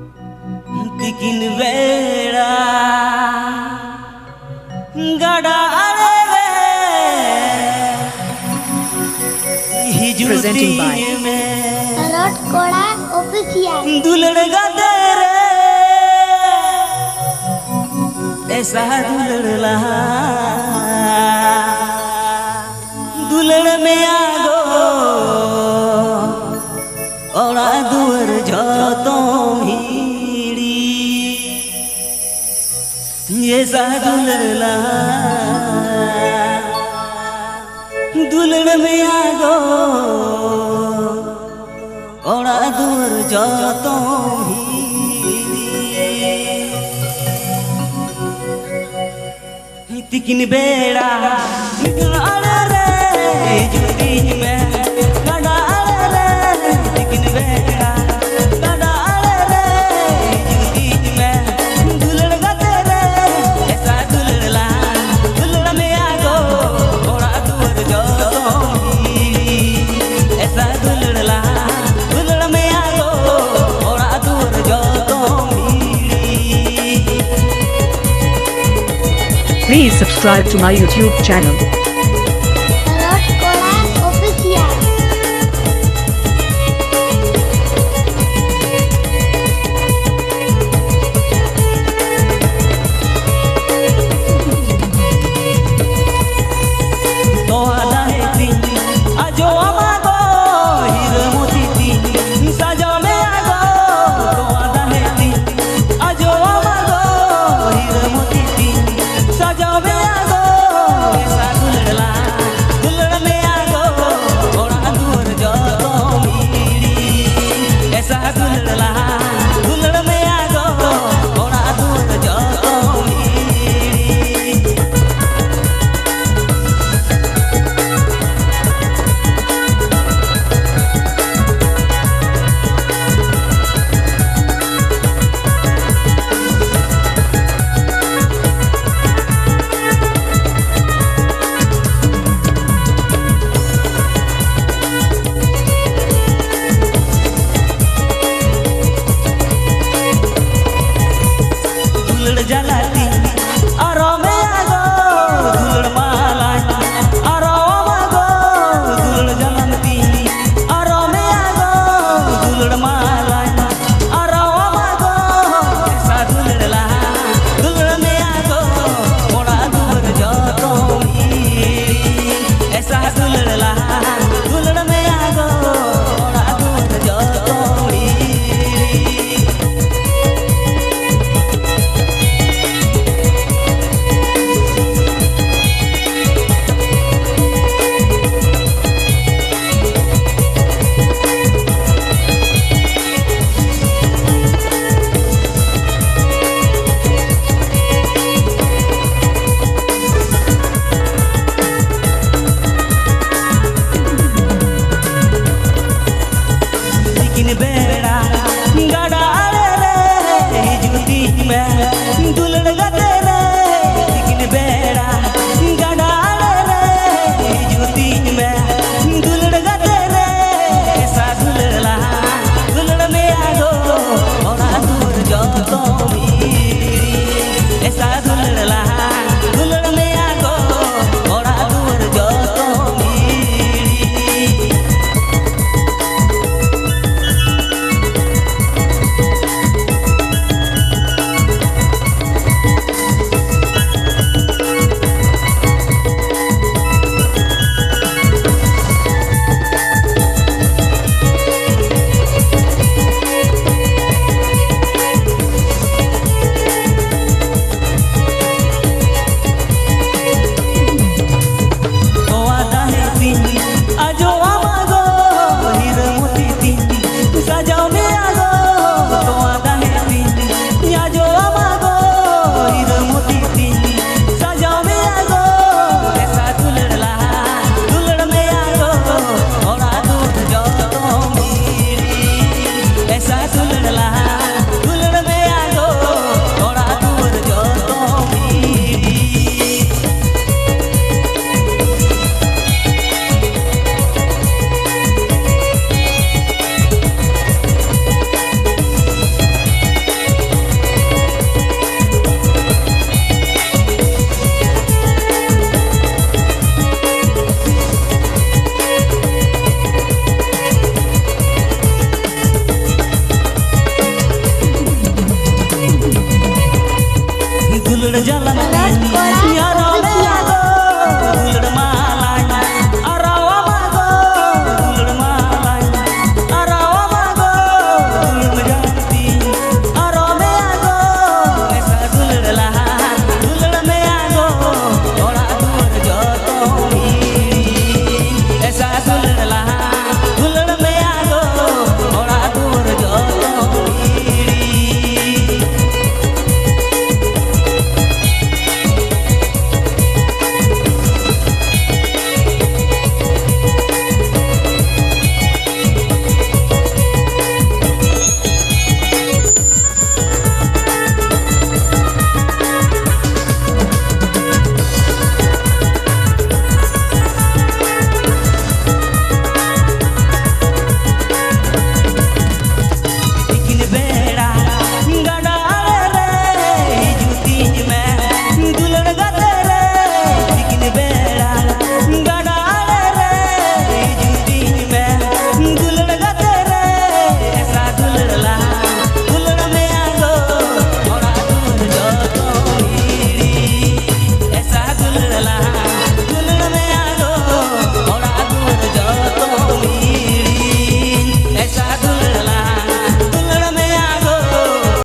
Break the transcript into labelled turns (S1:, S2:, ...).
S1: तिकिन बेड़ा गड़ा रे
S2: Presenting by
S3: Tarot Koda Official.
S1: दुलड़ गदे रे ऐसा दुलड़ला दुलड़ में आगो औड़ा दुअर जो भीड़ी ये सा दुलड़ला दुलड़ में आगो औड़ा दुअर जो भीड़ी तिकिन बेड़ा गड़ा रे जुदी में गड़ा रे तिकिन बेड़ा गड़ा रे जुदी में दुलड़ गदे रे ऐसा दुलड़ला दुलड़ में आगो घोड़ा दुअर जो भीड़ी ऐसा दुलड़ला दुलड़ में आगो घोड़ा दुअर जो भीड़ी।
S2: Please subscribe to my YouTube channel.
S3: Tarot Koda Official.
S1: तो आदा है तीन आजो आमागो हीरो मोती तीन साजो में आगो तो आदा है तीन आजो आमागो हीरो मोती तीन साजो में आगो ऐसा दुलड़ला दुलड़ में आगो घोड़ा दुअर जो भीड़ी ऐसा दुलड़ला दुलड़ में आगो घोड़ा दुअर जो भीड़ी। दुलड़ जलाती